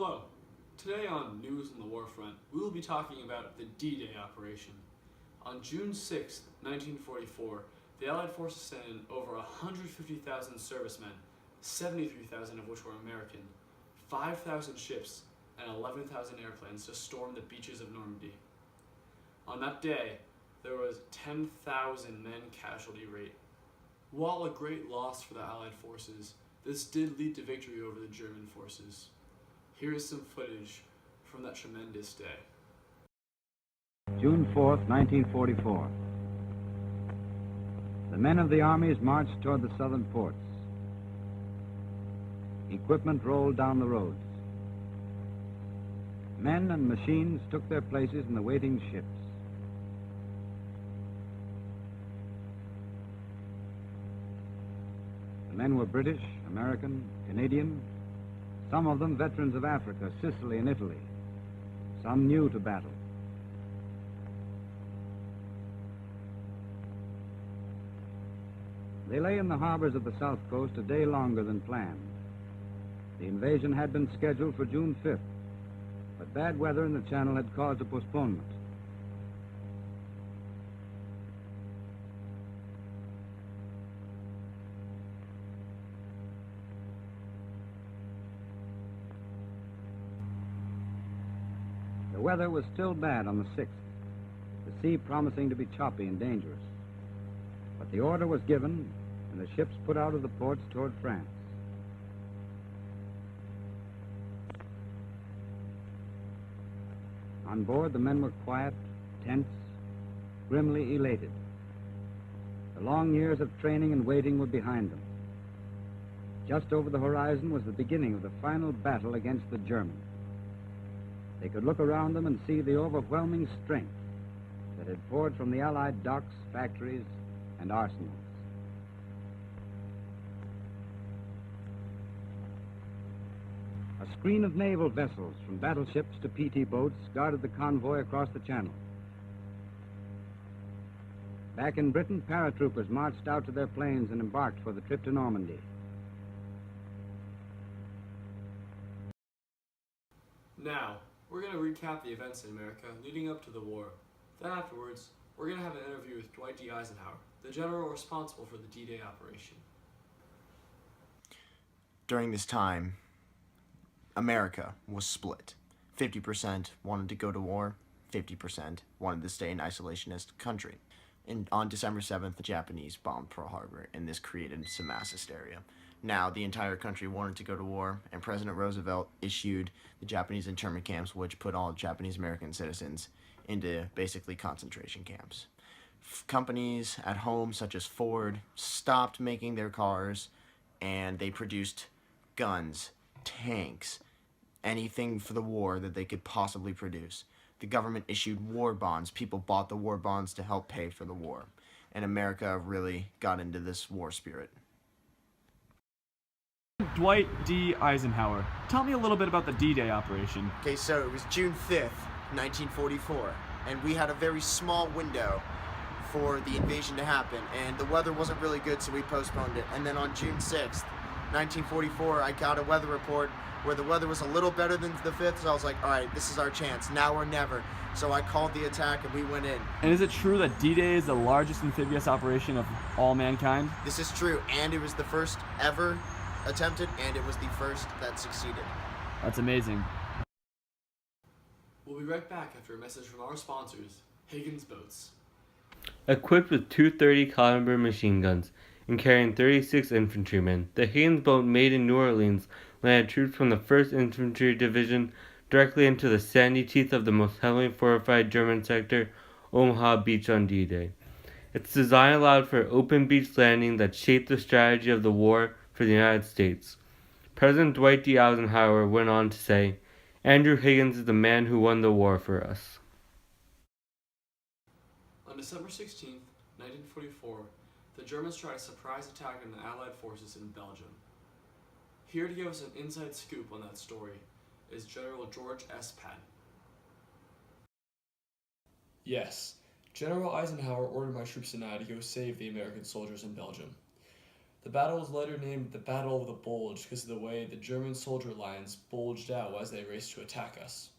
Hello. Today on News on the Warfront, we will be talking about the D-Day operation. On June 6, 1944, the Allied forces sent in over 150,000 servicemen, 73,000 of which were American, 5,000 ships, and 11,000 airplanes to storm the beaches of Normandy. On that day, there was 10,000 men casualty rate. While a great loss for the Allied forces, this did lead to victory over the German forces. Here is some footage from that tremendous day. June 4th, 1944. The men of the armies marched toward the southern ports. Equipment rolled down the roads. Men and machines took their places in the waiting ships. The men were British, American, Canadian, some of them veterans of Africa, Sicily, and Italy, some new to battle. They lay in the harbors of the South Coast a day longer than planned. The invasion had been scheduled for June 5th, but bad weather in the Channel had caused a postponement. The weather was still bad on the 6th, the sea promising to be choppy and dangerous. But the order was given, and the ships put out of the ports toward France. On board, the men were quiet, tense, grimly elated. The long years of training and waiting were behind them. Just over the horizon was the beginning of the final battle against the Germans. They could look around them and see the overwhelming strength that had poured from the Allied docks, factories, and arsenals. A screen of naval vessels, from battleships to PT boats, guarded the convoy across the Channel. Back in Britain, paratroopers marched out to their planes and embarked for the trip to Normandy. Now, we're going to recap the events in America leading up to the war. Then afterwards, we're going to have an interview with Dwight D. Eisenhower, the general responsible for the D-Day operation. During this time, America was split. 50% wanted to go to war, 50% wanted to stay an isolationist country. On December 7th, the Japanese bombed Pearl Harbor, and this created some mass hysteria. Now, the entire country wanted to go to war, and President Roosevelt issued the Japanese internment camps, which put all Japanese American citizens into basically concentration camps. Companies at home, such as Ford, stopped making their cars, and they produced guns, tanks, anything for the war that they could possibly produce. The government issued war bonds. People bought the war bonds to help pay for the war. And America really got into this war spirit. Dwight D. Eisenhower, tell me a little bit about the D-Day operation. Okay, so it was June 5th, 1944, and we had a very small window for the invasion to happen, and the weather wasn't really good, so we postponed it. And then on June 6th, 1944, I got a weather report where the weather was a little better than the 5th, so I was like, all right, this is our chance, now or never. So I called the attack, and we went in. And is it true that D-Day is the largest amphibious operation of all mankind? This is true, and it was the first ever attempted, and it was the first that succeeded. That's amazing. We'll be right back after a message from our sponsors, Higgins Boats. Equipped with two 30-caliber machine guns and carrying 36 infantrymen, the Higgins boat made in New Orleans landed troops from the 1st Infantry Division directly into the sandy teeth of the most heavily fortified German sector, Omaha Beach, on D-Day. Its design allowed for open beach landing that shaped the strategy of the war for the United States. President Dwight D. Eisenhower went on to say, "Andrew Higgins is the man who won the war for us." On December 16, 1944, the Germans tried a surprise attack on the Allied forces in Belgium. Here to give us an inside scoop on that story is General George S. Patton. Yes, General Eisenhower ordered my troops and I to go save the American soldiers in Belgium. The battle was later named the Battle of the Bulge because of the way the German soldier lines bulged out as they raced to attack us.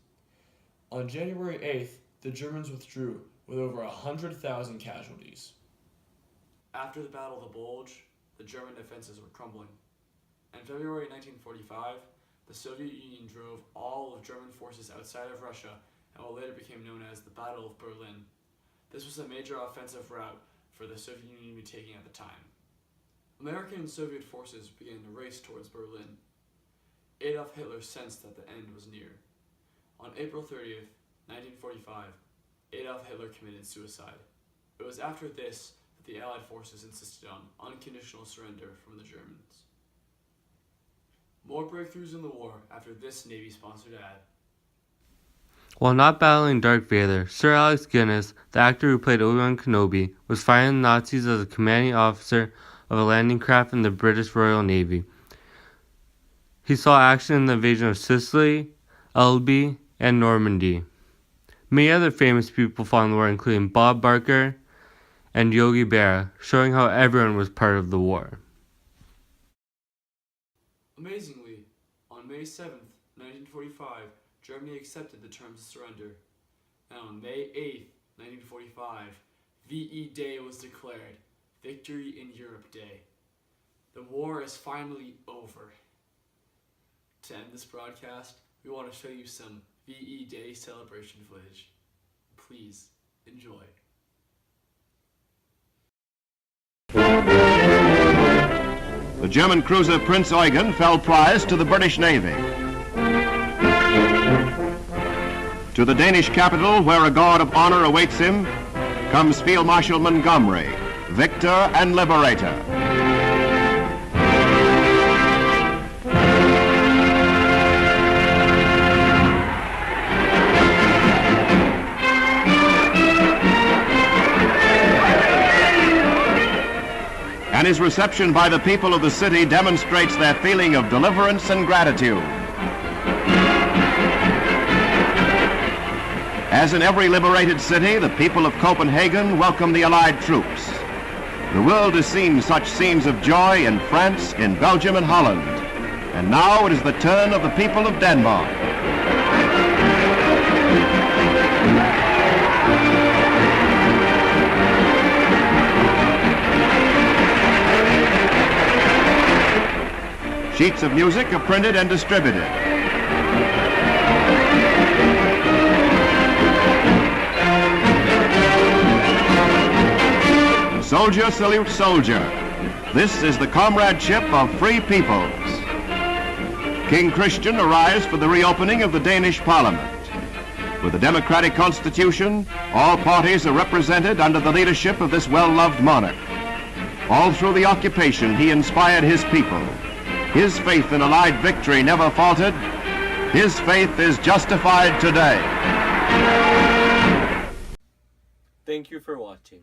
On January 8th, the Germans withdrew with over 100,000 casualties. After the Battle of the Bulge, the German defenses were crumbling. In February 1945, the Soviet Union drove all of German forces outside of Russia and what later became known as the Battle of Berlin. This was a major offensive route for the Soviet Union to be taking at the time. American and Soviet forces began to race towards Berlin. Adolf Hitler sensed that the end was near. On April 30th, 1945, Adolf Hitler committed suicide. It was after this that the Allied forces insisted on unconditional surrender from the Germans. More breakthroughs in the war after this Navy-sponsored ad. While not battling Darth Vader, Sir Alex Guinness, the actor who played Obi-Wan Kenobi, was fighting the Nazis as a commanding officer of a landing craft in the British Royal Navy. He saw action in the invasion of Sicily, Elbe, and Normandy. Many other famous people fought in the war, including Bob Barker and Yogi Berra, showing how everyone was part of the war. Amazingly, on May 7th, 1945, Germany accepted the terms of surrender. And on May 8th, 1945, VE Day was declared, Victory in Europe Day. The war is finally over. To end this broadcast, we want to show you some VE Day celebration footage. Please enjoy. The German cruiser Prince Eugen fell prize to the British Navy. To the Danish capital, where a guard of honor awaits him, comes Field Marshal Montgomery, victor and liberator. And his reception by the people of the city demonstrates their feeling of deliverance and gratitude. As in every liberated city, the people of Copenhagen welcome the Allied troops. The world has seen such scenes of joy in France, in Belgium, and Holland. And now it is the turn of the people of Denmark. Sheets of music are printed and distributed. Soldier salutes soldier. This is the comradeship of free peoples. King Christian arrives for the reopening of the Danish Parliament. With a democratic constitution, all parties are represented under the leadership of this well-loved monarch. All through the occupation, he inspired his people. His faith in Allied victory never faltered. His faith is justified today. Thank you for watching.